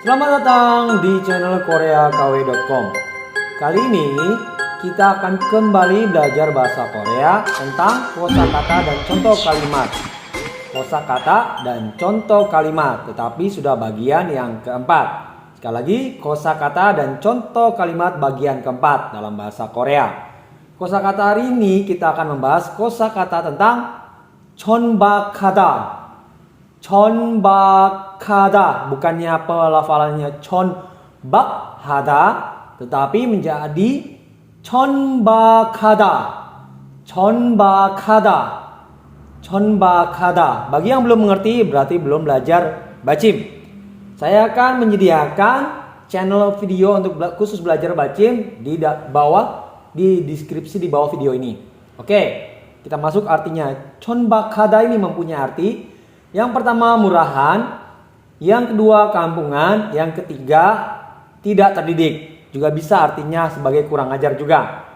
Selamat datang di channel koreakw.com. Kali ini kita akan kembali belajar bahasa Korea tentang kosakata dan contoh kalimat. Kosakata dan contoh kalimat, tetapi sudah bagian yang keempat. Sekali lagi, kosakata dan contoh kalimat bagian keempat dalam bahasa Korea. Kosakata hari ini kita akan membahas kosakata tentang chonbakhada. chonbakhada, bukannya pelafalannya chonbakhada, tetapi menjadi chonbakhada. chonbakhada. chonbakhada. Bagi yang belum mengerti berarti belum belajar bacim. Saya akan menyediakan channel video untuk khusus belajar bacim di bawah, di deskripsi di bawah video ini. Oke, kita masuk artinya. chonbakhada ini mempunyai arti yang pertama murahan, yang kedua kampungan, yang ketiga tidak terdidik. Juga bisa artinya sebagai kurang ajar juga.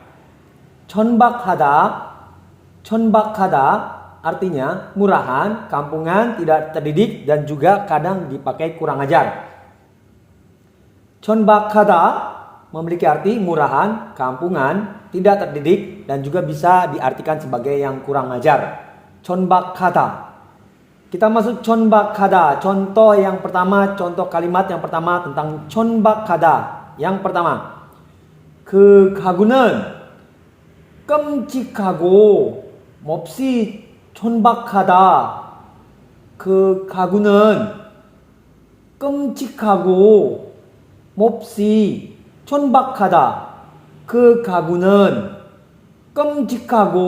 chonbakhada artinya murahan, kampungan, tidak terdidik, dan juga kadang dipakai kurang ajar. chonbakhada memiliki arti murahan, kampungan, tidak terdidik, dan juga bisa diartikan sebagai yang kurang ajar. chonbakhada. Kita masuk chonbakhada. Contoh yang pertama, contoh kalimat yang pertama tentang chonbakhada. Yang pertama, 그 가구는 끔찍하고 몹시 촌박하다. 그 가구는 끔찍하고 몹시 촌박하다. 그 가구는 끔찍하고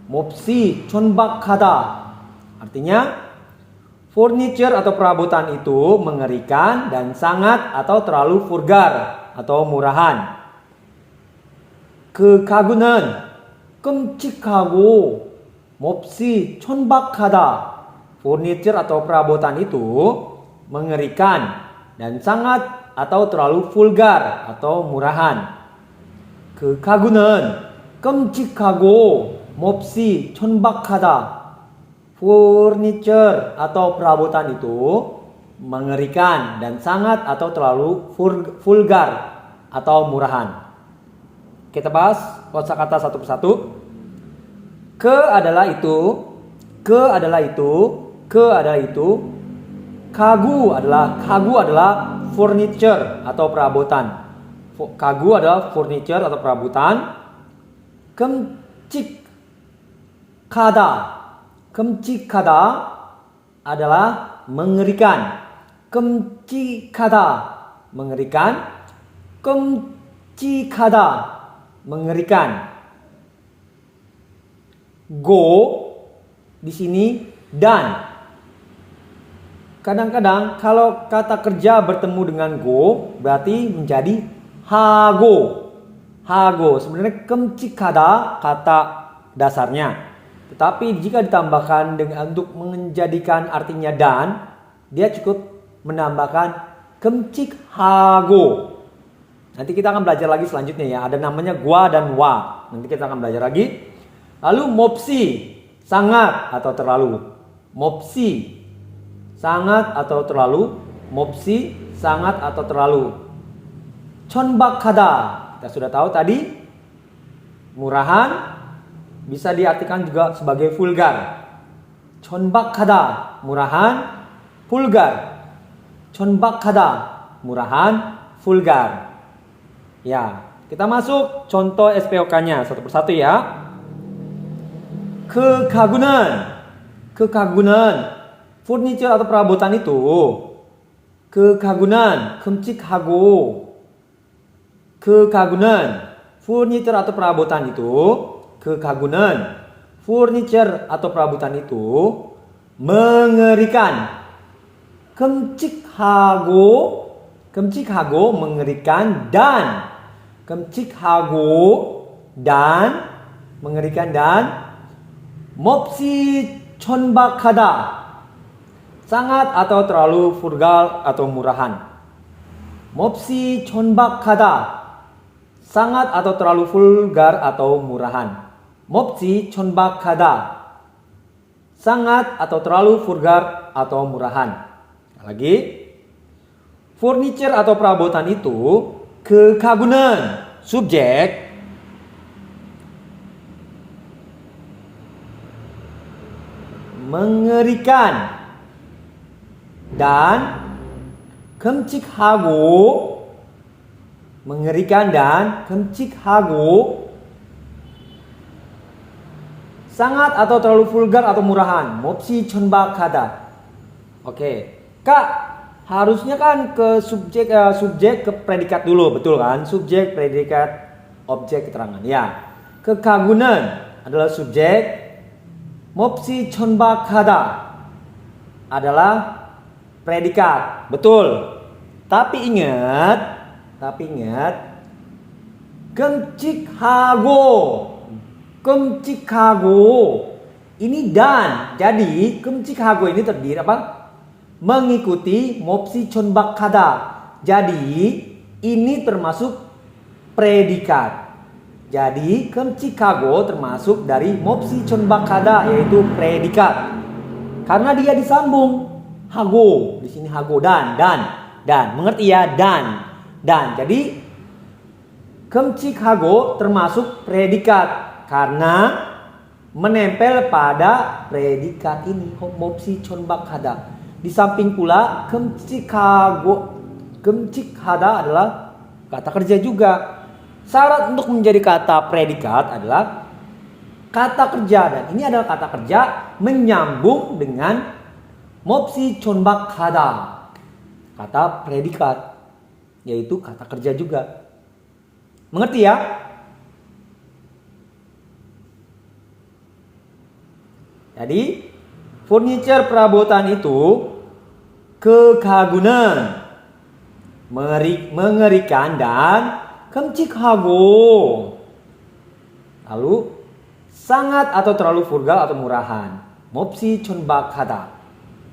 몹시 촌박하다. Artinya, furniture atau perabotan itu mengerikan dan sangat atau terlalu vulgar atau murahan. 그 가구는 끔찍하고 몹시 촌박하다. Furniture atau perabotan itu mengerikan dan sangat atau terlalu vulgar atau murahan. 그 가구는 끔찍하고 몹시 촌박하다. Furniture atau perabotan itu mengerikan dan sangat atau terlalu vulgar atau murahan. Kita bahas kosakata satu persatu. Ke adalah itu, ke adalah itu, ke adalah itu. Kagu adalah furniture atau perabotan. Kagu adalah furniture atau perabotan. 끔찍하다 adalah mengerikan. 끔찍하다 mengerikan. 끔찍하다 mengerikan. Go di sini dan. Kadang-kadang kalau kata kerja bertemu dengan go berarti menjadi hago. Hago sebenarnya 끔찍하다 kata dasarnya. Tetapi jika ditambahkan dengan untuk menjadikan artinya dan, dia cukup menambahkan 끔찍하고. Nanti kita akan belajar lagi selanjutnya ya. Ada namanya gua dan wa. Nanti kita akan belajar lagi. Lalu 몹시, sangat atau terlalu. 몹시, sangat atau terlalu. 몹시, sangat atau terlalu. chonbakhada, kita sudah tahu tadi. Murahan, bisa diartikan juga sebagai vulgar. chonbakhada, murahan, vulgar. chonbakhada, murahan, vulgar. Ya, kita masuk contoh SPOK-nya satu persatu ya. 그 가구는 furniture atau perabotan itu. 그 가구는 끔찍하고. 그 가구는 furniture atau perabotan itu. 그 가구는 furniture atau perabotan itu mengerikan. 끔찍하고 mengerikan dan. 끔찍하고 dan mengerikan dan. 몹시 촌박하다 sangat atau terlalu vulgar atau murahan. 몹시 촌박하다 sangat atau terlalu vulgar atau murahan. 몹시 촌박하다 sangat atau terlalu vulgar atau murahan. Lagi, Furniture atau perabotan itu kekagunan subjek mengerikan dan 끔찍하고 mengerikan dan 끔찍하고 sangat atau terlalu vulgar atau murahan. 몹시 천박하다. Oke. Kak, harusnya kan ke subjek ke predikat dulu, betul kan? Subjek, predikat, objek, keterangan. Ya. Kekagunan adalah subjek. 몹시 천박하다 adalah predikat. Betul. Tapi ingat 끔찍하고 ini dan. Jadi 끔찍하고 ini terdiri apa? Mengikuti 몹시 천박하다. Jadi ini termasuk predikat. Jadi 끔찍하고 termasuk dari 몹시 천박하다, yaitu predikat. Karena dia disambung hago. Di sini hago dan. Mengerti ya? Dan. Jadi 끔찍하고 termasuk predikat karena menempel pada predikat ini 몹시 천박하다. Di samping pula 끔찍하다 adalah kata kerja juga. Syarat untuk menjadi kata predikat adalah kata kerja, dan ini adalah kata kerja menyambung dengan 몹시 천박하다, kata predikat, yaitu kata kerja juga. Mengerti ya? Jadi furniture perabotan itu kekagunan, mengerikan dan 끔찍하고, lalu sangat atau terlalu vulgar atau murahan. 몹시 천박하다.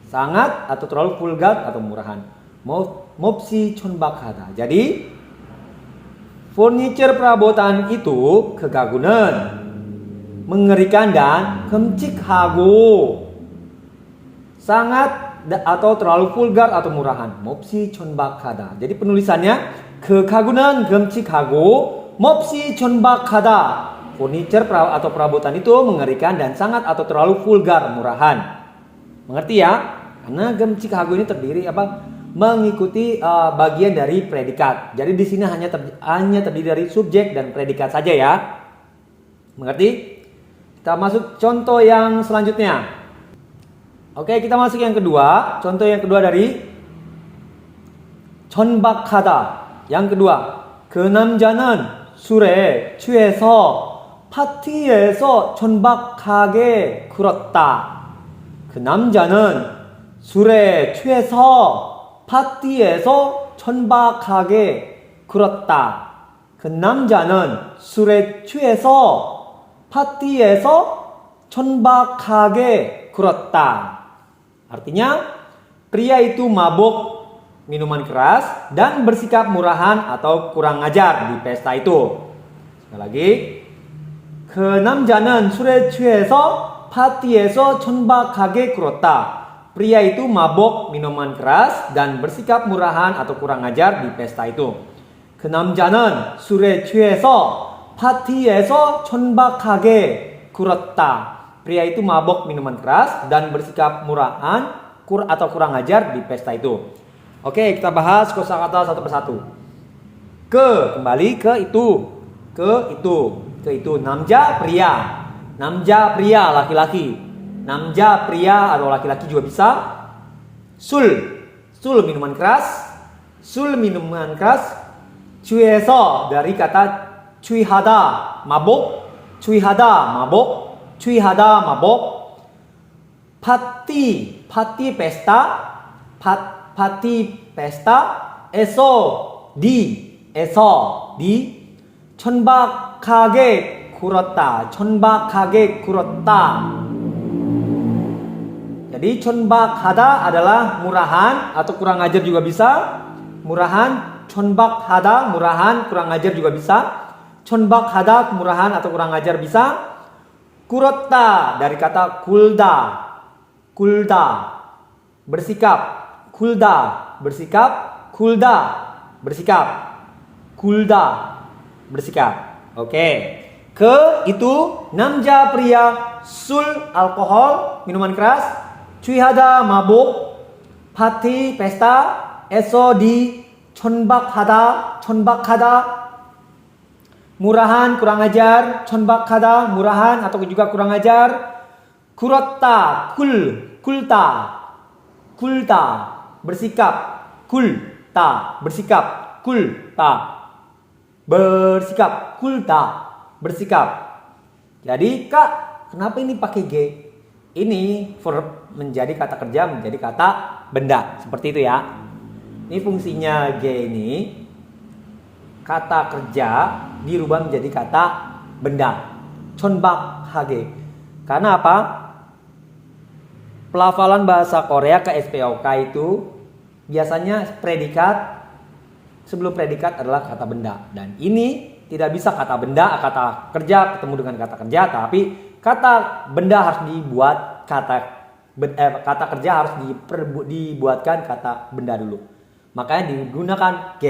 Sangat atau terlalu vulgar atau murahan. 몹시 천박하다. Jadi furniture perabotan itu kekagunan, mengerikan dan 끔찍하고, sangat atau terlalu vulgar atau murahan. 몹시 천박하다. Jadi penulisannya kekagunan, 끔찍하고, 몹시 천박하다. Furniture atau perabotan itu mengerikan dan sangat atau terlalu vulgar, murahan. Mengerti ya? Karena 끔찍하고 ini terdiri apa? Mengikuti bagian dari predikat. Jadi di sini hanya terdiri dari subjek dan predikat saja ya. Mengerti? Kita masuk contoh yang selanjutnya. Oke, kita masuk yang kedua. Contoh yang kedua dari 천박하다. Yang kedua, 그 남자는 술에 취해서 파티에서 천박하게 굴었다. 그 남자는 술에 취해서 파티에서 천박하게 굴었다. 그 남자는 술에 취해서 파티에서 천박하게 굴었다. Artinya, pria itu mabuk minuman keras dan bersikap murahan atau kurang ajar di pesta itu. Sekali lagi, 그 남자는 술에 취해서 파티에서 천박하게 굴었다. Pria itu mabok minuman keras dan bersikap murahan atau kurang ajar di pesta itu. 그 남자는 술에 취해서 파티에서 천박하게 굴었다. Pria itu mabok minuman keras dan bersikap murahan atau kurang ajar di pesta itu. Oke, kita bahas kosakata satu persatu. Kembali ke itu. Ke itu. Namja pria. Namja pria laki-laki. Namja pria atau laki-laki juga bisa. Sul minuman keras. 취해서 dari kata 취하다 mabuk. 취하다 mabuk. 파티 pesta. 에서 di 천박하게 굴었다. Jadi 천박하다 adalah murahan atau kurang ajar juga bisa. Murahan, 천박하다, murahan, kurang ajar juga bisa. 천박하다, murahan atau kurang ajar bisa. 굴었다 dari kata 굴다. bersikap. kulda, bersikap. Kulda, bersikap. Oke. Ke itu namja pria sul alkohol, minuman keras, cuihada mabuk, party pesta, eso di chonbakhada, murahan kurang ajar, chonbakhada murahan atau juga kurang ajar, kurota kulta bersikap, bersikap. Jadi Kak, kenapa ini pakai G? Ini verb menjadi kata kerja, menjadi kata benda. Seperti itu ya. Ini fungsinya G ini. Kata kerja dirubah menjadi kata benda. Chonbak hage. Karena apa? Pelafalan bahasa Korea ke SPOK itu biasanya predikat, sebelum predikat adalah kata benda. Dan ini tidak bisa kata benda, kata kerja ketemu dengan kata kerja, tapi kata benda harus dibuat kata kerja harus dibuatkan kata benda dulu. Makanya digunakan G.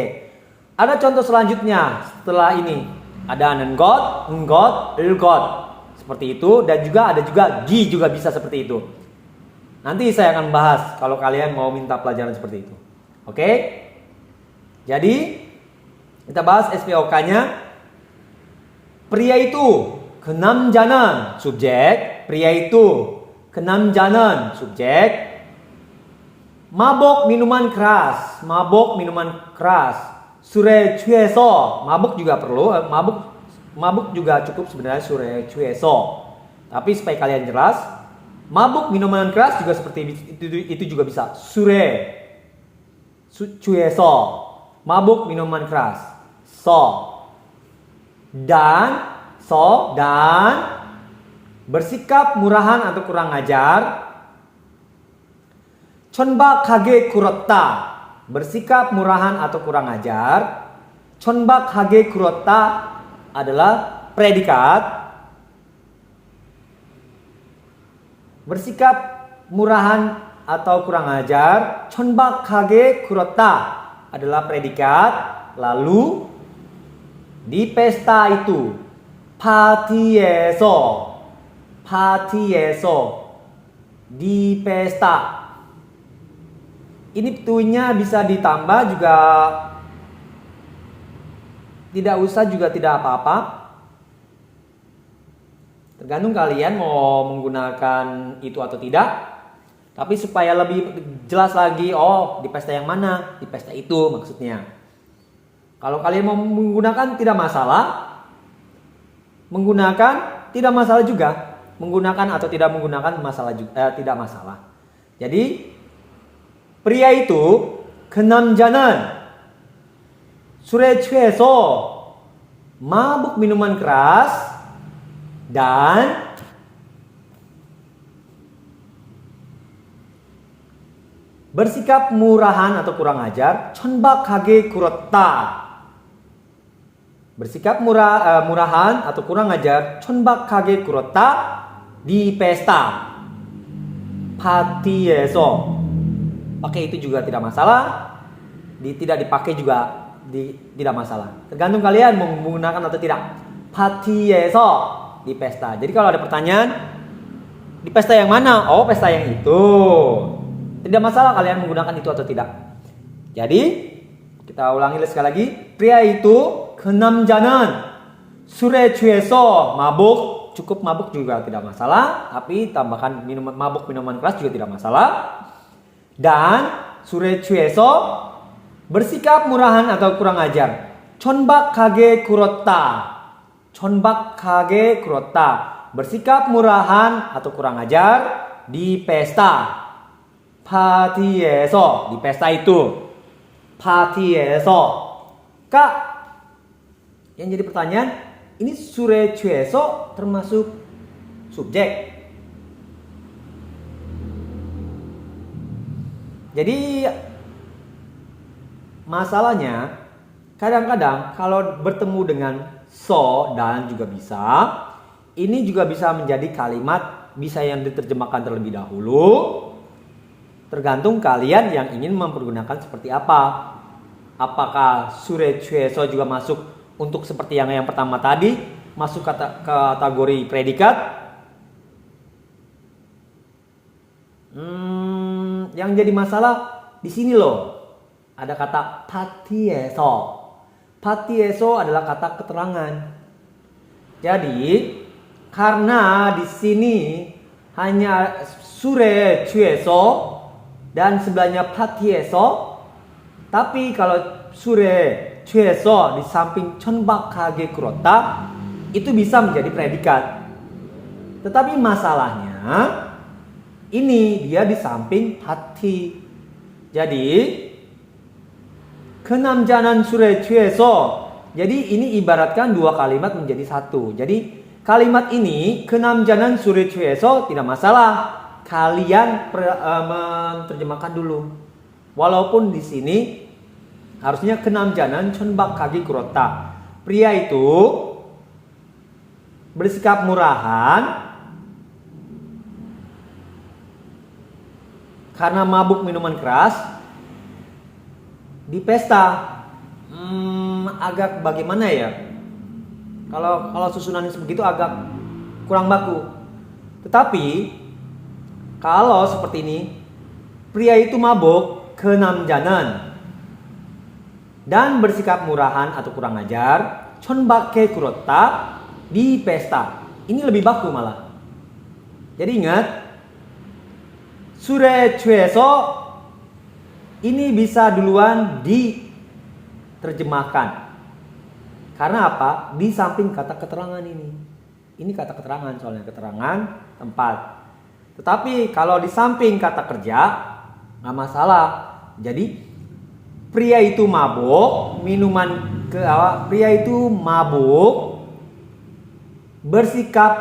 Ada contoh selanjutnya setelah ini. Ada nengot, enggot, ilgot. Seperti itu, dan juga ada juga gi juga bisa seperti itu. Nanti saya akan bahas kalau kalian mau minta pelajaran seperti itu. Oke? Jadi kita bahas SPOK-nya. Pria itu kenamjanan subjek, pria itu kenamjanan subjek. Mabok minuman keras, Sure 취해서, mabuk juga perlu, mabuk juga cukup sebenarnya sure 취해서. Tapi supaya kalian jelas, mabuk minuman keras juga seperti itu juga bisa. Sure 취해서, mabuk minuman keras. Dan bersikap murahan atau kurang ajar. 천박하게 굴었다, bersikap murahan atau kurang ajar. 천박하게 굴었다 adalah predikat. Bersikap murahan atau kurang ajar. 천박하게 굴었다 adalah predikat. Lalu di pesta itu, 파티에서, di pesta. Ini tunya bisa ditambah juga, tidak usah juga tidak apa-apa. Tergantung kalian mau menggunakan itu atau tidak. Tapi supaya lebih jelas lagi, oh di pesta yang mana? Di pesta itu maksudnya. Kalau kalian mau menggunakan tidak masalah. Menggunakan tidak masalah juga. Menggunakan atau tidak menggunakan masalah juga, tidak masalah. Jadi pria itu kenamjanan 술에 취해서 mabuk minuman keras dan bersikap murahan atau kurang ajar. 천박하게 굴었다. Bersikap murahan atau kurang ajar. 천박하게 굴었다 di pesta. 파티에서. Pakai itu juga tidak masalah. Tidak dipakai juga tidak masalah. Tergantung kalian mau menggunakan atau tidak. 파티에서 di pesta. Jadi kalau ada pertanyaan, di pesta yang mana? Oh, pesta yang itu. Tidak masalah kalian menggunakan itu atau tidak. Jadi kita ulangi sekali lagi. Pria itu kenamjanan 술에 취해서 mabuk. Cukup mabuk juga tidak masalah. Tapi tambahkan mabuk minuman keras juga tidak masalah. Dan 술에 취해서 bersikap murahan atau kurang ajar. 천박하게 굴었다. 천박하게 굴었다. Bersikap murahan atau kurang ajar di pesta. 파티에서, di pesta itu. 파티에서. Kak, yang jadi pertanyaan, ini 술에 취해서 termasuk subjek. Jadi masalahnya kadang-kadang kalau bertemu dengan so dan juga bisa, ini juga bisa menjadi kalimat bisa yang diterjemahkan terlebih dahulu. Tergantung kalian yang ingin mempergunakan seperti apa. Apakah sure chueso juga masuk untuk seperti yang pertama tadi, masuk kategori predikat? Yang jadi masalah di sini loh. Ada kata patieso. Patieso adalah kata keterangan. Jadi karena di sini hanya sure chueso dan sebelahnya patieso, tapi kalau sure chueso di samping chonbakage kurota itu bisa menjadi predikat. Tetapi masalahnya ini dia di samping pati. Jadi kenamjanan sure chueso. Jadi ini ibaratkan dua kalimat menjadi satu. Jadi kalimat ini kenamjanan sure chueso tidak masalah. Kalian menerjemahkan dulu. Walaupun di sini harusnya kenamjanan chonbakage kurota. Pria itu bersikap murahan karena mabuk minuman keras di pesta. Agak bagaimana ya? Kalau susunannya begitu agak kurang baku. Tetapi kalau seperti ini, pria itu mabuk kenamjanan dan bersikap murahan atau kurang ajar, chonbake kurota di pesta. Ini lebih baku malah. Jadi ingat, sure chueso ini bisa duluan diterjemahkan. Karena apa? Di samping kata keterangan ini. Ini kata keterangan, soalnya keterangan tempat. Tetapi kalau di samping kata kerja, nggak masalah. Jadi pria itu mabuk, pria itu mabuk, bersikap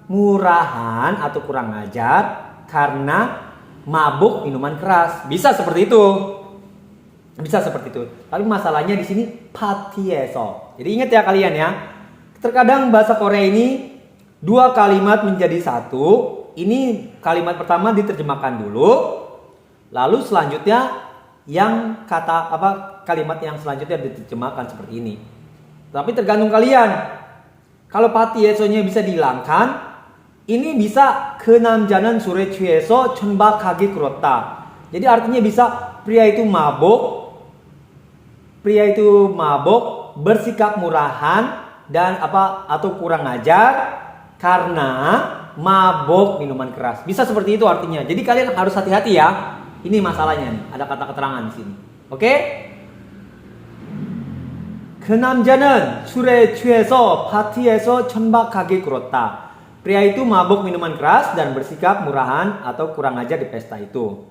murahan atau kurang ajar karena mabuk minuman keras. Bisa seperti itu. Tapi masalahnya di sini patieso. Jadi ingat ya kalian ya. Terkadang bahasa Korea ini dua kalimat menjadi satu. Ini kalimat pertama diterjemahkan dulu. Lalu selanjutnya kalimat yang selanjutnya diterjemahkan seperti ini. Tapi tergantung kalian. Kalau patiesonya bisa dihilangkan, ini bisa kenamjanan sure chueso chonbakage kurota. Jadi artinya bisa pria itu mabuk, bersikap murahan dan atau kurang ajar karena mabuk minuman keras. Bisa seperti itu artinya. Jadi kalian harus hati-hati ya. Ini masalahnya nih, ada kata keterangan di sini. Oke? kenam자는 술에 취해서 파티에서 천박하게 굴었다. Pria itu mabuk minuman keras dan bersikap murahan atau kurang ajar di pesta itu.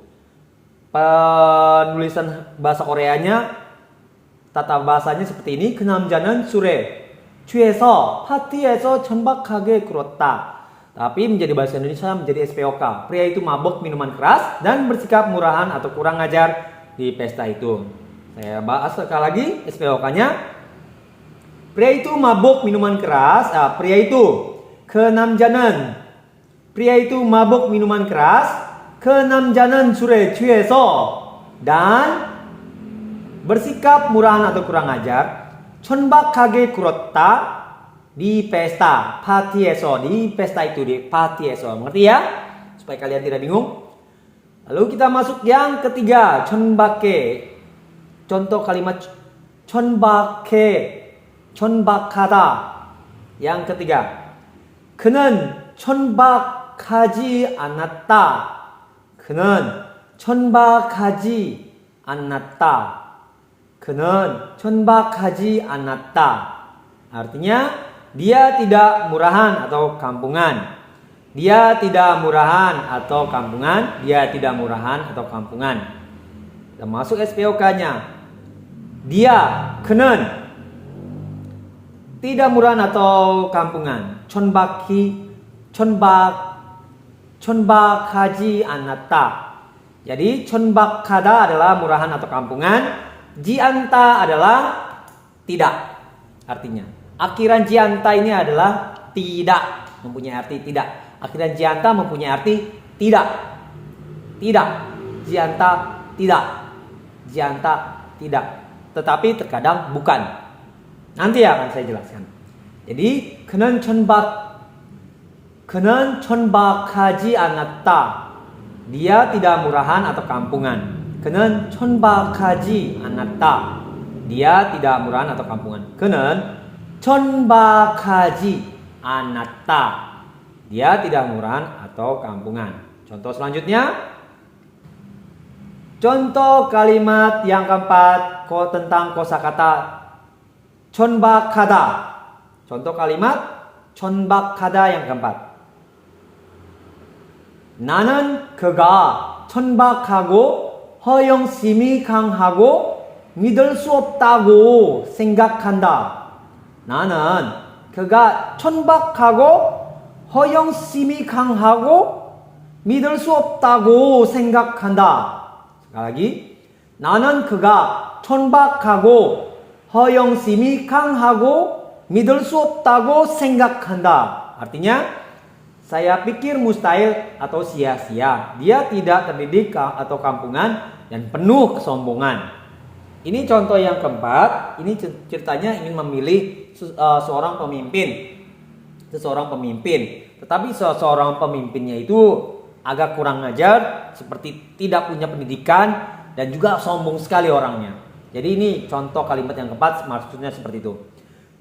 Penulisan bahasa Koreanya, tata bahasanya seperti ini. kenam자는 술에 취해서 파티에서 천박하게 굴었다. Tapi menjadi bahasa Indonesia menjadi SPOK. Pria itu mabuk minuman keras dan bersikap murahan atau kurang ajar di pesta itu. Saya bahas sekali lagi SPOK-nya. Pria itu mabuk minuman keras. Pria itu kenam자는 pria itu mabuk minuman keras. kenam자는 술에 취해서 dan bersikap murahan atau kurang ajar. 천박하게 굴었다. Di pesta, 파티에서, di pesta itu, di 파티에서. Mengerti ya? Supaya kalian tidak bingung. Lalu kita masuk yang ketiga, 천박해. Contoh kalimat 천박해, 천박하다. Yang ketiga, 그는 천박하지 않았다. 그는 천박하지 않았다. 그는 천박하지 않았다. Artinya dia tidak murahan atau kampungan. Dia tidak murahan atau kampungan. Dia tidak murahan atau kampungan. Kita masuk SPOK-nya. Dia, 그는 tidak murahan atau kampungan. 천박하지 않았다. Jadi 천박하다 adalah murahan atau kampungan. 지않다 adalah tidak. Artinya akhiran jianta ini adalah tidak, mempunyai arti tidak. Akhiran jianta mempunyai arti tidak. Tidak. Jianta tidak. Jianta tidak. tetapi terkadang bukan. Nanti akan saya jelaskan. Jadi 그는 천박하지 않았다. Dia tidak murahan atau kampungan. 그는 천박하지 않았다. Dia tidak murahan atau kampungan. 그는 천박하지 않았다. Dia tidak murahan atau kampungan. Contoh selanjutnya. Contoh kalimat yang keempat tentang kosakata 천박하다. Contoh kalimat 천박하다 yang keempat. 나는 그가 천박하고 허영심이 강하고 믿을 수 없다고 생각한다. 나는 그가 천박하고 허영심이 강하고 믿을 수 없다고 생각한다. Sekali lagi. 나는 그가 천박하고 허영심이 강하고 믿을 수 없다고 생각한다. Artinya, saya pikir mustahil atau sia-sia. Dia tidak terdidik atau kampungan dan penuh kesombongan. Ini contoh yang keempat. Ini ceritanya ingin memilih seorang pemimpin. Seseorang pemimpin. Tetapi seseorang pemimpinnya itu agak kurang ajar, seperti tidak punya pendidikan dan juga sombong sekali orangnya. Jadi ini contoh kalimat yang keempat, maksudnya seperti itu.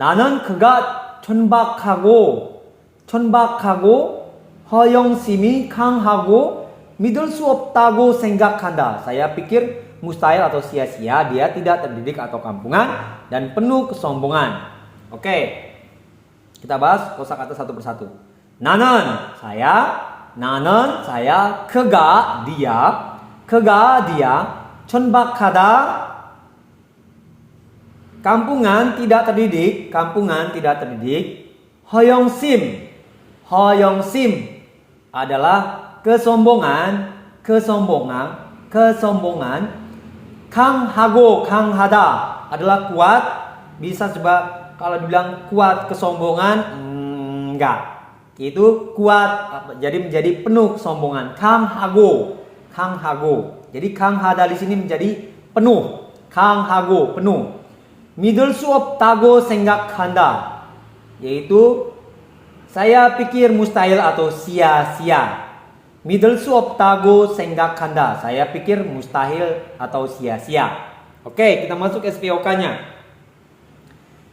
나는 그가 천박하고 허영심이 강하고 믿을 수 없다고 생각한다. Saya pikir mustahil atau sia-sia, dia tidak terdidik atau kampungan dan penuh kesombongan. Oke. Kita bahas kosakata satu persatu. 나는 saya, 그가 dia, 천박하다 kampungan tidak terdidik, 허영심 adalah kesombongan, 강하다 adalah kuat. Bisa coba kalau dibilang kuat kesombongan, enggak. Itu kuat, jadi menjadi penuh kesombongan. 강하고. Jadi 강하다 di sini menjadi penuh. 강하고, penuh. 믿을 수 없다고 생각한다. Yaitu saya pikir mustahil atau sia-sia. 믿을 수 없다고 생각한다. Saya pikir mustahil atau sia-sia. Oke, kita masuk SPOK-nya.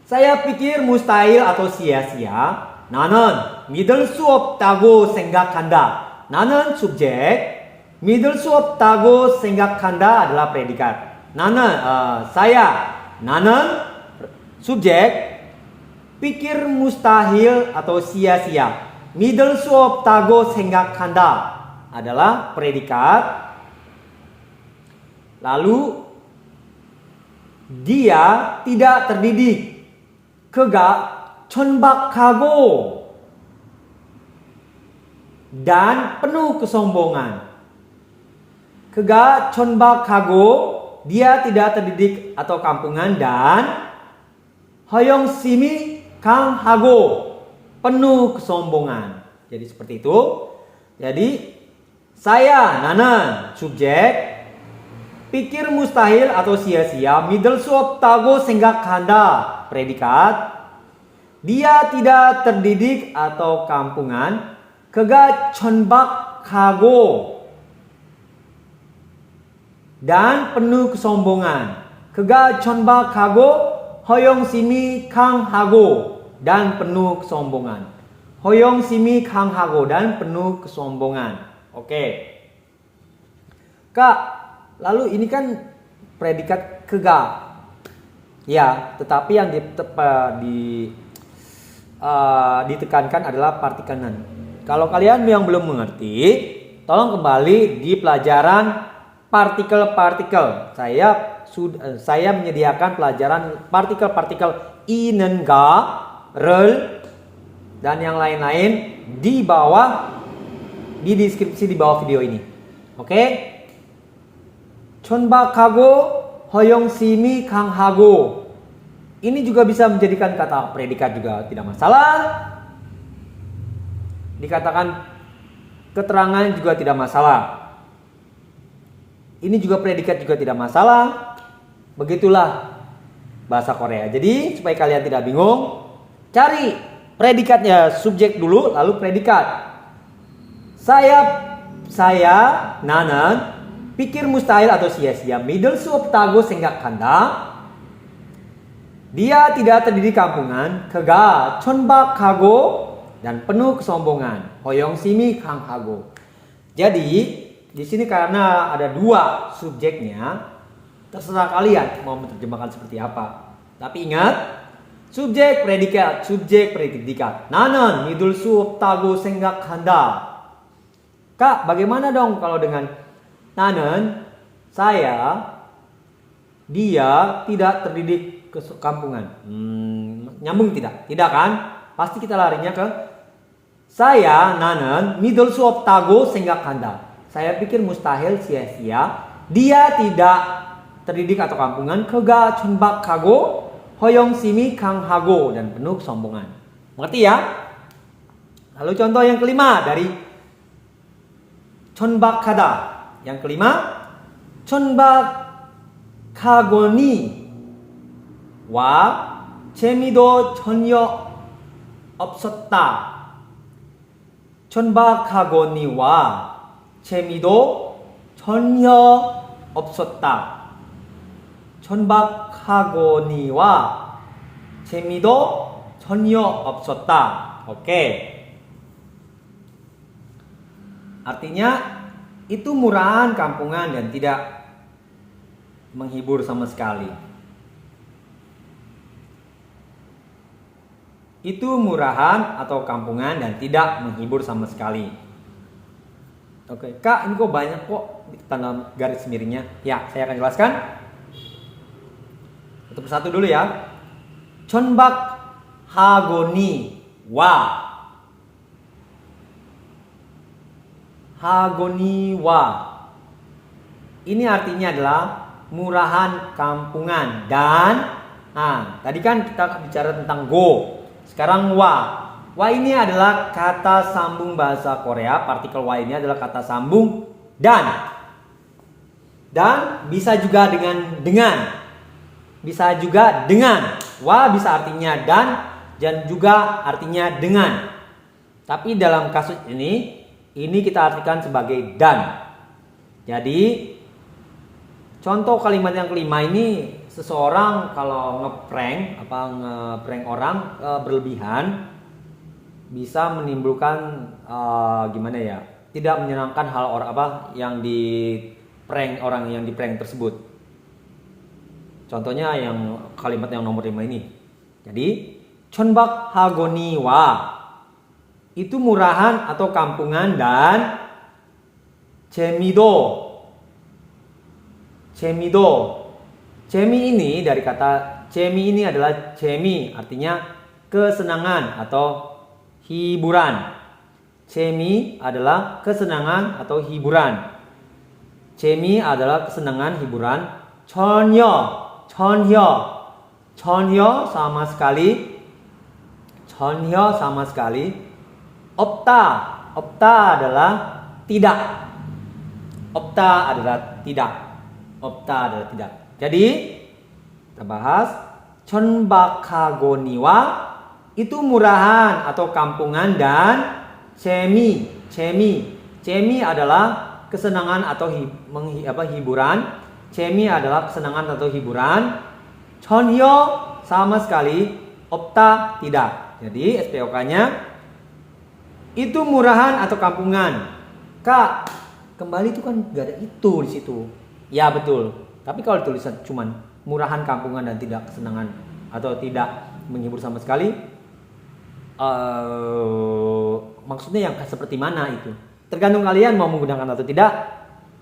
Saya pikir mustahil atau sia-sia. 나는 믿을 수 없다고 생각한다. 나는 subjek, 믿을 수 없다고 생각한다 adalah predikat. 나는 subjek, pikir mustahil atau sia-sia. 믿을 수 없다고 생각한다 adalah predikat. Lalu dia tidak terdidik. 그가 천박하고 dan penuh kesombongan. 그가 천박하고 dia tidak terdidik atau kampungan dan 허영심이 강하고 penuh kesombongan. Jadi seperti itu. Jadi na는 subjek, pikir mustahil atau sia-sia. 믿을 수 없다고 생각한다 predikat. Dia tidak terdidik atau kampungan. 그가 천박하고 dan penuh kesombongan. 그가 천박하고 허영심이 강하고 dan penuh kesombongan. 허영심이 강하고 dan penuh kesombongan. Oke. Kak, lalu ini kan predikat kega. Ya, tetapi yang ditekankan adalah partikel nan. Kalau kalian yang belum mengerti, tolong kembali di pelajaran partikel-partikel. Saya menyediakan pelajaran partikel-partikel i는 가, 를 dan yang lain-lain di bawah, di deskripsi di bawah video ini. Oke? 천박하고 허영심이 강하고. Ini juga bisa menjadikan kata predikat juga tidak masalah. Dikatakan keterangan juga tidak masalah. Ini juga predikat juga tidak masalah. Begitulah bahasa Korea. Jadi supaya kalian tidak bingung, cari predikatnya, subjek dulu lalu predikat. Saya nanan pikir mustahil atau sia-sia 믿을 수 없다고 생각한다. Dia tidak terdidik kampungan, kega 천박하고 dan penuh kesombongan, hoyongsimi 강하고. Jadi di sini karena ada dua subjeknya, terserah kalian mau menerjemahkan seperti apa. Tapi ingat, subjek predikat. 나는 믿을 수 없다고 생각한다. Kak, bagaimana dong kalau dengan nanen, saya, dia tidak terdidik ke kampungan? Nyambung tidak? Tidak kan? Pasti kita larinya ke saya nanen 믿을 수 없다고 생각한다. Saya pikir mustahil, sia-sia. Dia tidak terdidik atau kampungan. 그가 천박하고 허영심이 강하고 dan penuh kesombongan. Mengerti ya? Lalu contoh yang kelima dari 천박하다. Yang kelima, 천박하거니 와 재미도 전혀 없었다. 천박하거니와 재미도 전혀 없었다. 천박하거니와 재미도 전혀 없었다. Oke. Artinya itu murahan, kampungan dan tidak menghibur sama sekali. Itu murahan atau kampungan dan tidak menghibur sama sekali. Oke, Kak, ini kok banyak kok tanda garis miringnya. Ya, saya akan jelaskan. Satu persatu dulu ya. 천박하거니 와 하거니와. Ini artinya adalah murahan, kampungan dan tadi kan kita bicara tentang go. Sekarang wa. Wa ini adalah kata sambung bahasa Korea. Partikel wa ini adalah kata sambung dan. Dan bisa juga dengan. Bisa juga dengan. Wa bisa artinya dan juga artinya dengan. Tapi dalam kasus ini kita artikan sebagai dan. Jadi contoh kalimat yang kelima ini, seseorang kalau ngeprank orang berlebihan bisa menimbulkan gimana ya? Tidak menyenangkan hal yang di prank orang yang di prank tersebut. Contohnya yang kalimat yang nomor 5 ini. Jadi 천박하거니와 itu murahan atau kampungan dan 재미도. 재미 ini dari kata 재미 ini adalah 재미, artinya kesenangan atau hiburan. 재미 adalah kesenangan atau hiburan. 재미 adalah kesenangan, hiburan. 전혀 sama sekali. 없다 adalah tidak. Jadi kita bahas 천박하거니와 itu murahan atau kampungan dan 재미 adalah kesenangan atau hiburan. 재미 adalah kesenangan atau hiburan. 전혀 sama sekali, 없다 tidak. Jadi SPOK-nya itu murahan atau kampungan. Kak, kembali itu kan gak ada itu di situ. Ya betul. Tapi kalau tulisan cuman murahan, kampungan dan tidak kesenangan atau tidak menghibur sama sekali, maksudnya yang seperti mana itu? Tergantung kalian mau menggunakan atau tidak.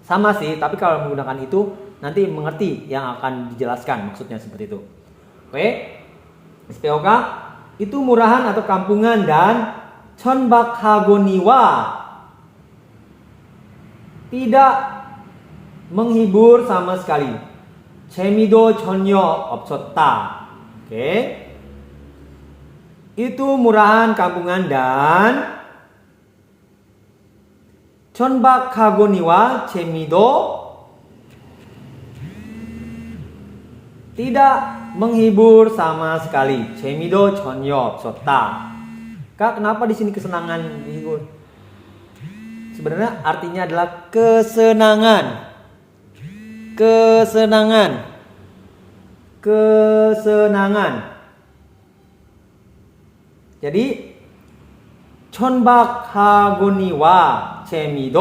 Sama sih, tapi kalau menggunakan itu nanti mengerti yang akan dijelaskan maksudnya seperti itu. Oke. SPOK itu murahan atau kampungan dan 천박하거니와 tidak menghibur sama sekali. 재미도 전혀 없었다. Oke. Itu murahan, kampungan dan 천박하거니와 재미도 Tidak menghibur sama sekali. 재미도 전혀 없었다. Kak, kenapa di sini kesenangan dihibur? Sebenarnya artinya adalah kesenangan. Kesenangan. Kesenangan. Jadi 천박하거니와 재미도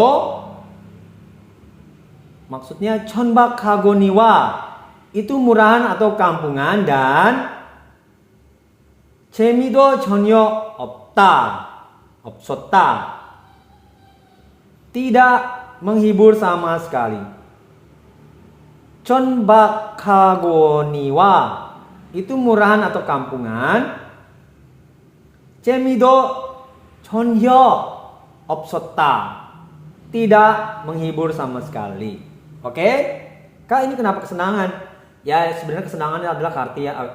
maksudnya 천박하거니와 itu murahan atau kampungan dan 재미도 전혀 없다. 없었다. Tidak menghibur sama sekali. 천박하거니와 itu murahan atau kampungan. 재미도 전혀 없었다. Tidak menghibur sama sekali. Oke? Kak, ini kenapa kesenangan? Ya sebenarnya kesenangan adalah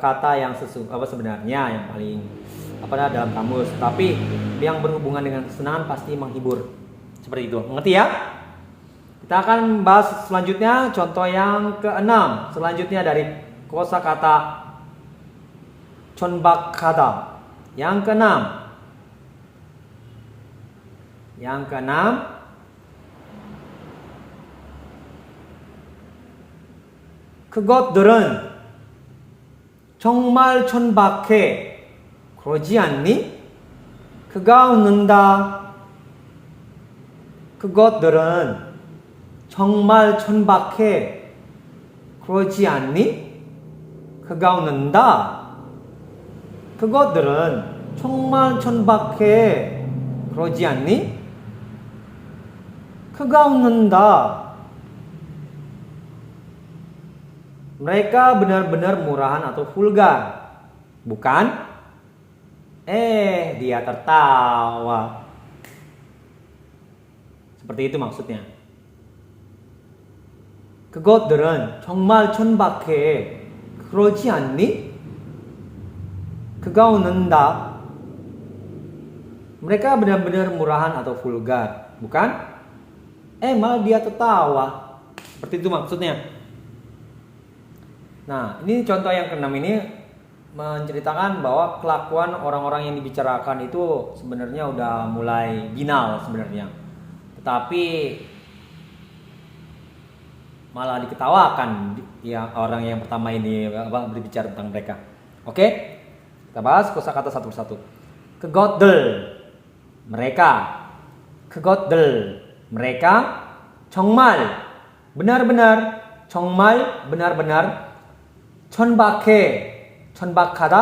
kata yang sebenarnya yang paling dalam kamus. Tapi yang berhubungan dengan kesenangan pasti menghibur. Seperti itu. Mengerti ya? Kita akan bahas selanjutnya contoh yang ke-6. Selanjutnya dari kosakata 천박하다. Yang ke-6. Yang ke-6. 그것들은 정말 천박해. 그러지 않니? 그가 웃는다. 그것들은 정말 천박해. 그러지 않니? 그가 웃는다. 그것들은 정말 천박해. 그러지 않니? 그가 웃는다. Mereka benar-benar murahan atau vulgar. Bukan? Dia tertawa. Seperti itu maksudnya. 그것들은 정말 천박해. 그러지 않니? 그가 웃는다. Mereka benar-benar murahan atau vulgar. Bukan? Malah dia tertawa. Seperti itu maksudnya. Nah, ini contoh yang ke-6 ini menceritakan bahwa kelakuan orang-orang yang dibicarakan itu sebenarnya udah mulai binal sebenarnya. Tetapi malah diketawakan ya orang yang pertama ini berbicara tentang mereka. Oke? Kita bahas kosakata satu persatu. 그것들 mereka. 그것들 mereka 정말 benar-benar 정말 benar-benar 천박하다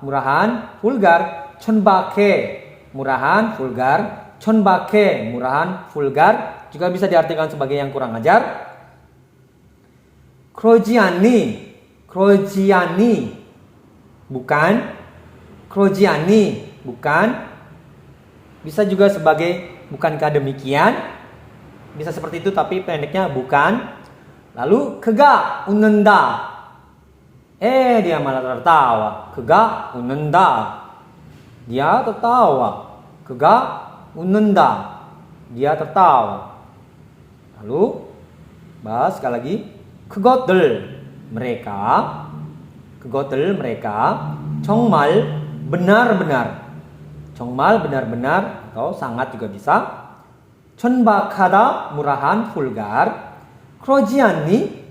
murahan vulgar murahan vulgar murahan vulgar juga bisa diartikan sebagai yang kurang ajar. 그러지 않니 bukan 그러지 않니 bukan, bisa juga sebagai bukankah demikian, bisa seperti itu tapi pendeknya bukan. Lalu 그가 웃는다. Dia malah tertawa. 그가 웃는다. Dia tertawa. 그가 웃는다. Dia tertawa. Lalu bahas sekali lagi. 그것들 mereka 정말 benar-benar atau sangat juga bisa. 천박하다 murahan vulgar. 그러지 않니?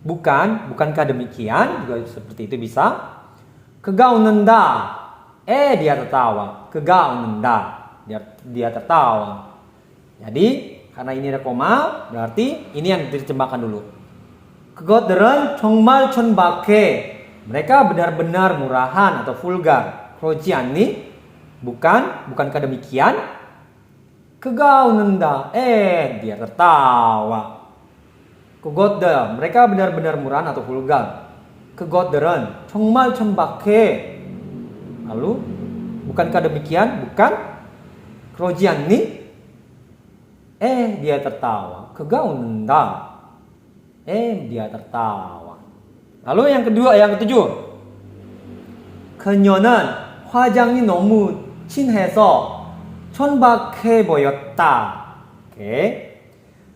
Bukankah demikian? Juga seperti itu bisa. 그가 웃는다. Dia tertawa. 그가 웃는다. Dia tertawa. Jadi karena ini ada koma, berarti ini yang diterjemahkan dulu. 그것들은 정말 천박해. Mereka benar-benar murahan atau vulgar. 그러지 않니? Bukankah demikian? 그가 웃는다. Dia tertawa. 그것들 mereka benar-benar murahan atau vulgar. 그것들은 정말 천박해. Lalu bukankah demikian? Bukan. 그러지 않니? Dia tertawa. 그가 웃는다. Dia tertawa. Lalu yang kedua, yang ketujuh. 그녀는 화장이 너무 진해서 천박해 보였다. 오케이.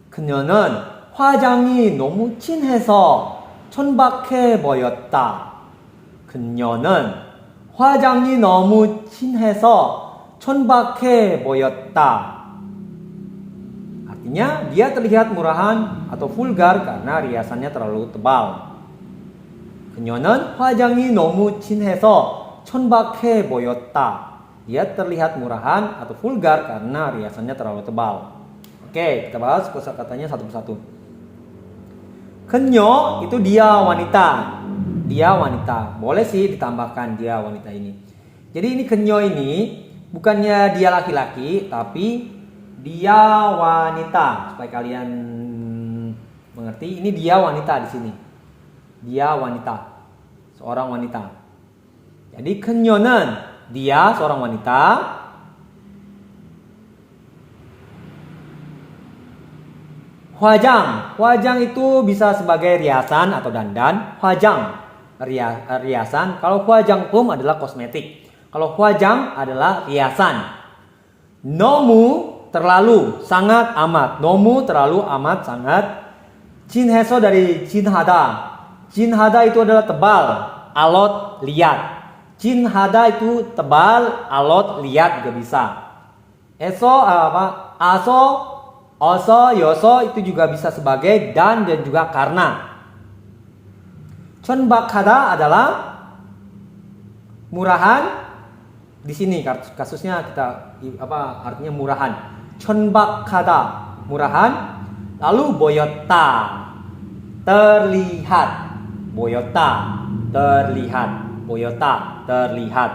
그녀는 화장이 너무 진해서 천박해 보였다. 그녀는 화장이 너무 진해서 천박해 보였다. Artinya dia terlihat murahan atau vulgar karena riasannya terlalu tebal. 그녀는 화장이 너무 진해서 천박해 보였다. Dia terlihat murahan atau vulgar karena riasannya terlalu tebal. Oke, kita bahas kosakatanya satu persatu. Kenyo itu dia wanita. Dia wanita. Boleh sih ditambahkan dia wanita ini. Jadi ini kenyo ini bukannya dia laki-laki, tapi dia wanita. Supaya kalian mengerti, ini dia wanita di sini. Dia wanita. Seorang wanita. Jadi kenyo는 dia seorang wanita. Hwajang itu bisa sebagai riasan atau dandan. Hwajang riasan. Kalau hwajangpum adalah kosmetik. Kalau hwajang adalah riasan. Nomu terlalu, sangat amat. Nomu terlalu amat, sangat. Jinheso dari jinhada. Jinhada itu adalah tebal, alot, liat. Jinhada itu tebal, alot, liat juga bisa. Aso, oso, yoso itu juga bisa sebagai dan juga karena. Chonbakhada adalah murahan. Di sini kasusnya kita artinya murahan. Chonbakhada murahan. Lalu boyota terlihat. Boyota terlihat. Boyota terlihat.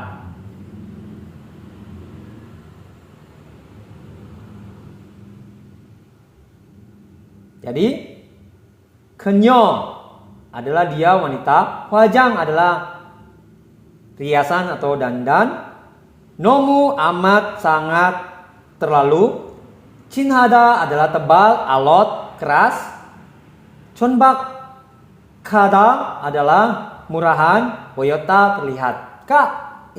Jadi kenyo adalah dia wanita, hwajang adalah riasan atau dandan, nomu amat sangat terlalu, jinhada adalah tebal, alot, keras, chonbakhada adalah murahan, boyota terlihat. Kak,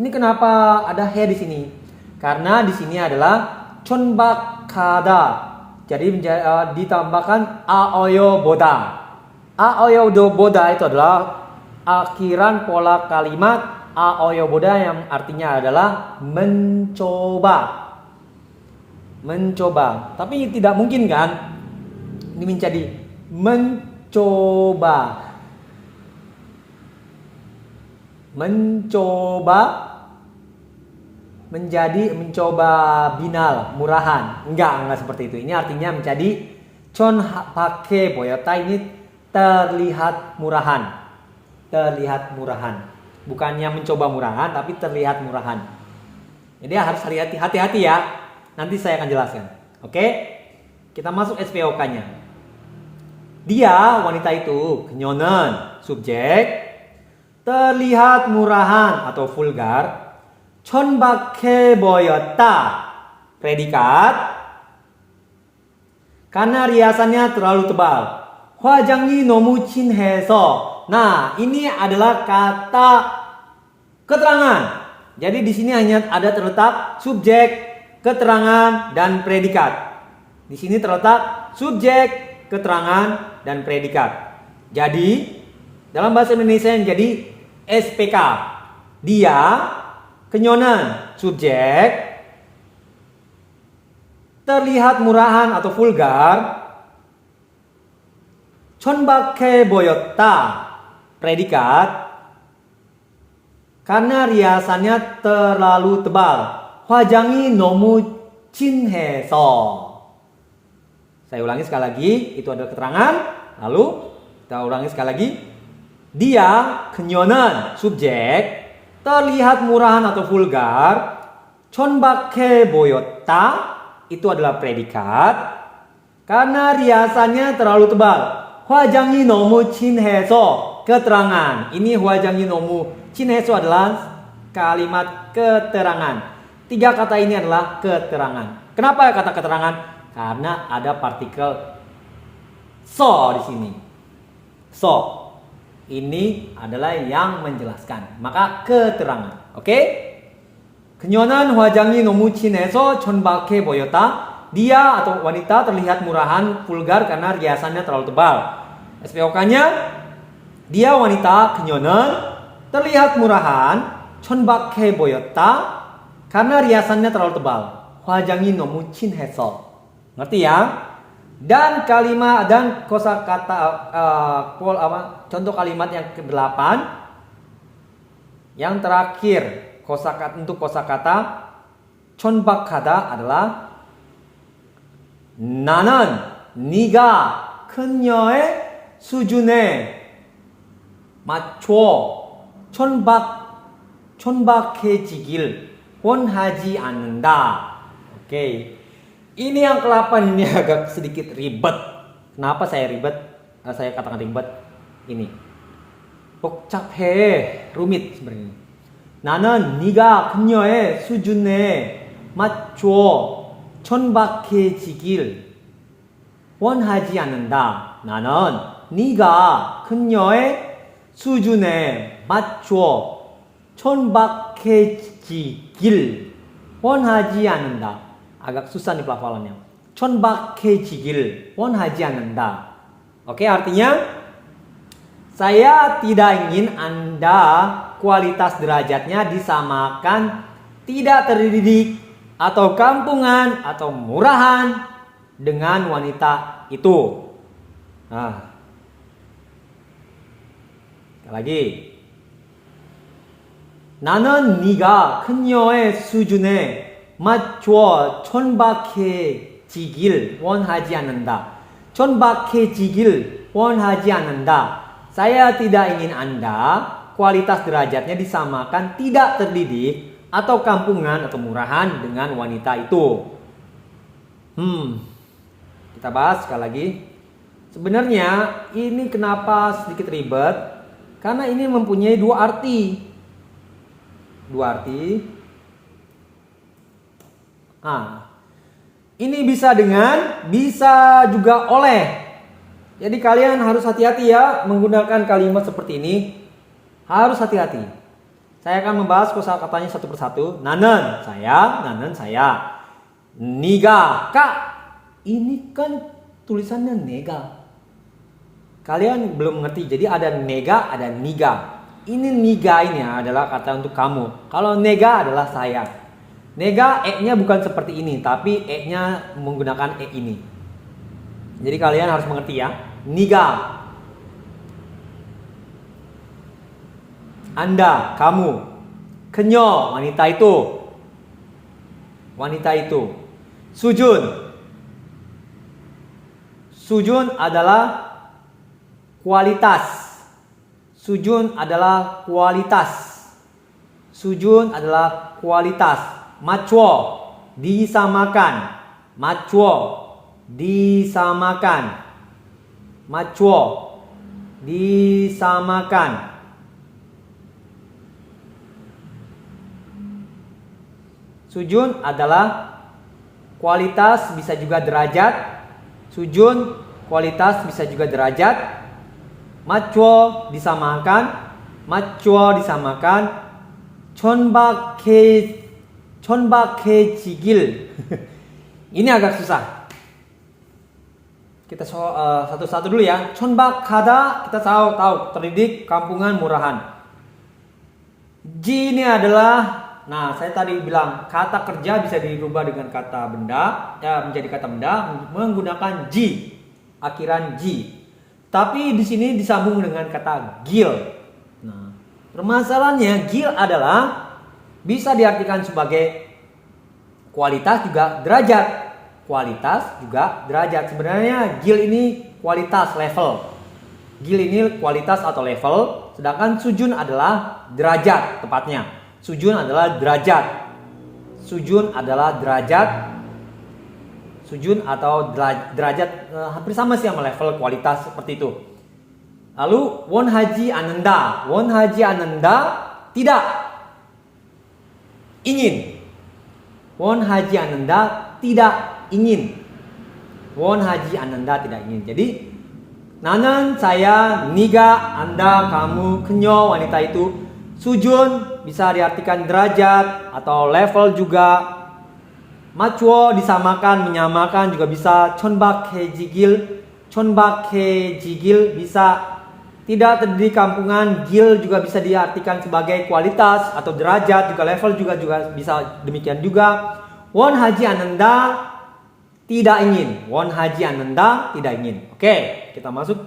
ini kenapa ada he di sini? Karena di sini adalah chonbakhada. Jadi ditambahkan aoyo boda. Aoyo boda itu adalah akhiran pola kalimat aoyo boda yang artinya adalah mencoba. Mencoba. Tapi tidak mungkin kan ini menjadi mencoba. Mencoba menjadi mencoba binal, murahan. Enggak seperti itu. Ini artinya menjadi chonbake boyota ini terlihat murahan. Terlihat murahan. Bukannya mencoba murahan, tapi terlihat murahan. Jadi harus hati-hati ya. Nanti saya akan jelaskan. Oke? Kita masuk SPOK-nya. Dia, wanita itu, kenyonen, subjek, terlihat murahan atau vulgar. Chonbake boyota, predikat, karena riasannya terlalu tebal. Hwajang이 너무 진해서. Nah, ini adalah kata keterangan. Jadi di sini hanya ada terletak subjek, keterangan, dan predikat. Di sini terletak subjek, keterangan, dan predikat. Jadi dalam bahasa Indonesia yang jadi SPK. Dia, kenyonen, subjek, terlihat murahan atau vulgar. chonbake boyota, predikat, karena riasannya terlalu tebal. Hwajang이 너무 진해서. Saya ulangi sekali lagi, itu adalah keterangan. Lalu kita ulangi sekali lagi. Dia, kenyonen, subjek, terlihat murahan atau vulgar. chonbake boyota, itu adalah predikat, karena riasannya terlalu tebal. Hwajang이 너무 진해서, keterangan. Ini hwajang이 너무 진해서 adalah kalimat keterangan. 3 kata ini adalah keterangan. Kenapa kata keterangan? Karena ada partikel so di sini. So, ini adalah yang menjelaskan. Maka keterangan. Oke? 그녀는 화장이 너무 진해서 천박해 보였다. Dia atau wanita terlihat murahan, vulgar karena riasannya terlalu tebal. SPOK-nya, Dia wanita, 그녀는 terlihat murahan, 천박해 보였다. karena riasannya terlalu tebal. 화장이 너무 진해서. Ngerti ya? Dan kalimat dan kosakata contoh kalimat yang ke-8 yang terakhir untuk kosakata 천박하다 adalah 나는 네가 그녀의 수준에 맞춰 천박해지길 원하지 않는다. Oke. Ini yang ke-8 ini agak sedikit ribet. Kenapa saya ribet? Saya katakan ribet. Ini. 복잡해. rumit sebenarnya. 나는 네가 그녀의 수준에 맞춰 천박해지길 원하지 않는다. 나는 네가 그녀의 수준에 맞춰 천박해지길 원하지 않는다. Agak susah nih pelafalannya. 천박해지길 원하지 않는다. Oke, artinya saya tidak ingin Anda kualitas derajatnya disamakan tidak terdidik atau kampungan atau murahan dengan wanita itu. Nah, lagi. 나는 네가 그녀의 수준에 맞춰 천박해지길 원하지 않는다. 천박해지길 원하지 않는다. Saya tidak ingin Anda kualitas derajatnya disamakan tidak terdidik atau kampungan atau murahan dengan wanita itu. Kita bahas sekali lagi. Sebenarnya ini kenapa sedikit ribet? Karena ini mempunyai dua arti. Ini bisa dengan, bisa juga oleh. Jadi kalian harus hati-hati ya menggunakan kalimat seperti ini. Harus hati-hati. Saya akan membahas kosakatanya satu persatu. 나는 saya. 네가 kak. Ini kan tulisannya nega. Kalian belum mengerti. Jadi ada nega, ada niga. Ini niga ini adalah kata untuk kamu. Kalau nega adalah saya. Nega e-nya bukan seperti ini, tapi e-nya menggunakan e ini. Jadi kalian harus mengerti ya. Niga. Anda, kamu. 그녀, wanita itu. Sujun adalah kualitas. Sujun adalah kualitas. Matcho disamakan. Sujun adalah kualitas, bisa juga derajat. Sujun kualitas, bisa juga derajat. Matcho disamakan. 천박해지길. Ini agak susah. Kita satu-satu dulu ya. 천박하다 kita tahu terdidik, kampungan, murahan. Ji ini adalah, nah saya tadi bilang kata kerja bisa dirubah dengan kata benda, menjadi kata benda menggunakan ji, akhiran ji. Tapi di sini disambung dengan kata gil. Nah, permasalahannya gil adalah bisa diartikan sebagai kualitas juga derajat. Sebenarnya gil ini kualitas, level. Gil ini kualitas atau level, sedangkan sujun adalah derajat tepatnya. Sujun adalah derajat hampir sama sih sama level kualitas seperti itu. Lalu 원하지 않는다 tidak ingin. 원하지 않는다 tidak ingin. Jadi 나는 saya, 니가 Anda, kamu, 그녀 wanita itu. Sujun bisa diartikan derajat atau level juga. 맞춰 disamakan, menyamakan juga bisa. 천박해지길 bisa Tidak terdidik kampungan, gil juga bisa diartikan sebagai kualitas atau derajat, juga level juga bisa demikian juga. Won Haji Ananda tidak ingin. Won Haji Ananda tidak ingin. Oke, kita masuk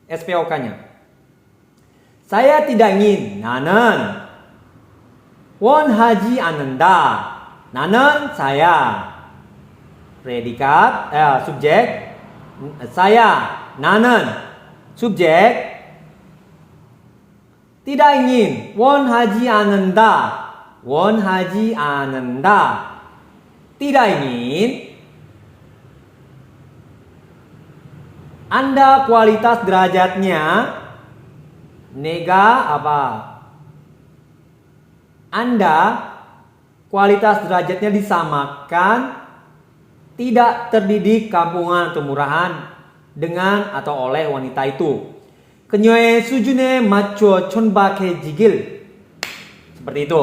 SPOK-nya. Saya tidak ingin. Nanen. Won Haji Ananda. Nanen saya. Predikat, subjek. Saya. Nanen. Subjek. Tidak ingin. Won Haji Ananda. Won Haji Ananda. Tidak ingin. Anda kualitas derajatnya nega apa? Anda kualitas derajatnya disamakan tidak terdidik kampungan atau murahan dengan atau oleh wanita itu. 그녀의 수준에 맞춰 촌박해지길. Seperti itu.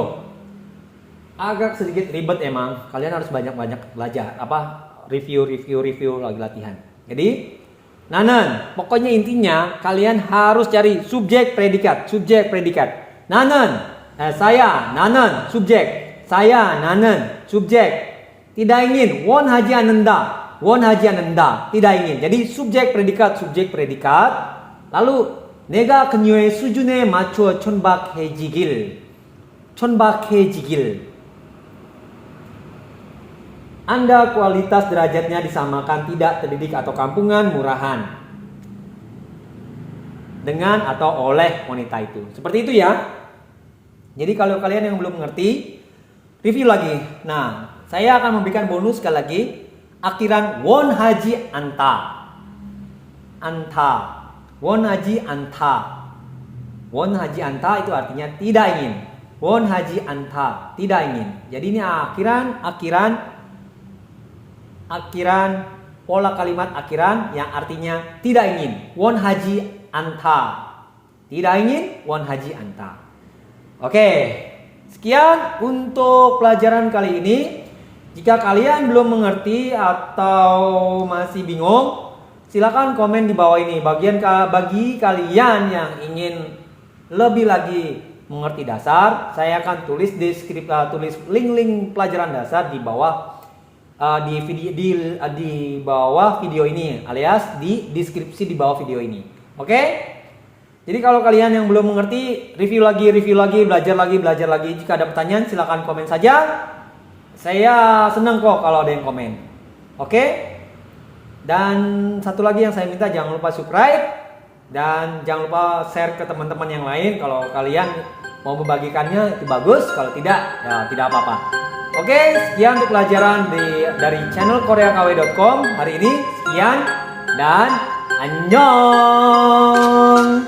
Agak sedikit ribet emang. Kalian harus banyak-banyak belajar. Review lagi latihan. Jadi nanen, pokoknya intinya kalian harus cari subjek predikat. Nanen, saya, nanen, subjek. Saya, nanen, subjek. Tidak ingin, Won Haji Ananda. Tidak ingin. Jadi subjek predikat. Lalu 내가 그녀의 수준에 맞춰 촌박해지길. Anda kualitas derajatnya disamakan tidak terdidik atau kampungan murahan dengan atau oleh wanita itu. Seperti itu ya. Jadi kalau kalian yang belum mengerti, review lagi. Nah, saya akan memberikan bonus sekali lagi. Akhiran Won Haji Anta. Won Haji Anta itu artinya tidak ingin. Won Haji Anta tidak ingin. Jadi ini akhiran pola kalimat akhiran yang artinya tidak ingin. Won Haji Anta. Tidak ingin Won Haji Anta. Oke. Sekian untuk pelajaran kali ini. Jika kalian belum mengerti atau masih bingung, silakan komen di bawah ini. Bagi kalian yang ingin lebih lagi mengerti dasar, saya akan tulis tulis link pelajaran dasar di bawah di bawah video ini, alias di deskripsi di bawah video ini. Oke? Jadi kalau kalian yang belum mengerti, review lagi, belajar lagi. Jika ada pertanyaan silakan komen saja. Saya senang kok kalau ada yang komen. Oke? Dan satu lagi yang saya minta, jangan lupa subscribe dan jangan lupa share ke teman-teman yang lain. Kalau kalian mau membagikannya itu bagus, kalau tidak ya tidak apa-apa. Oke, sekian untuk pelajaran dari channel koreakw.com hari ini. Sekian dan annyeong.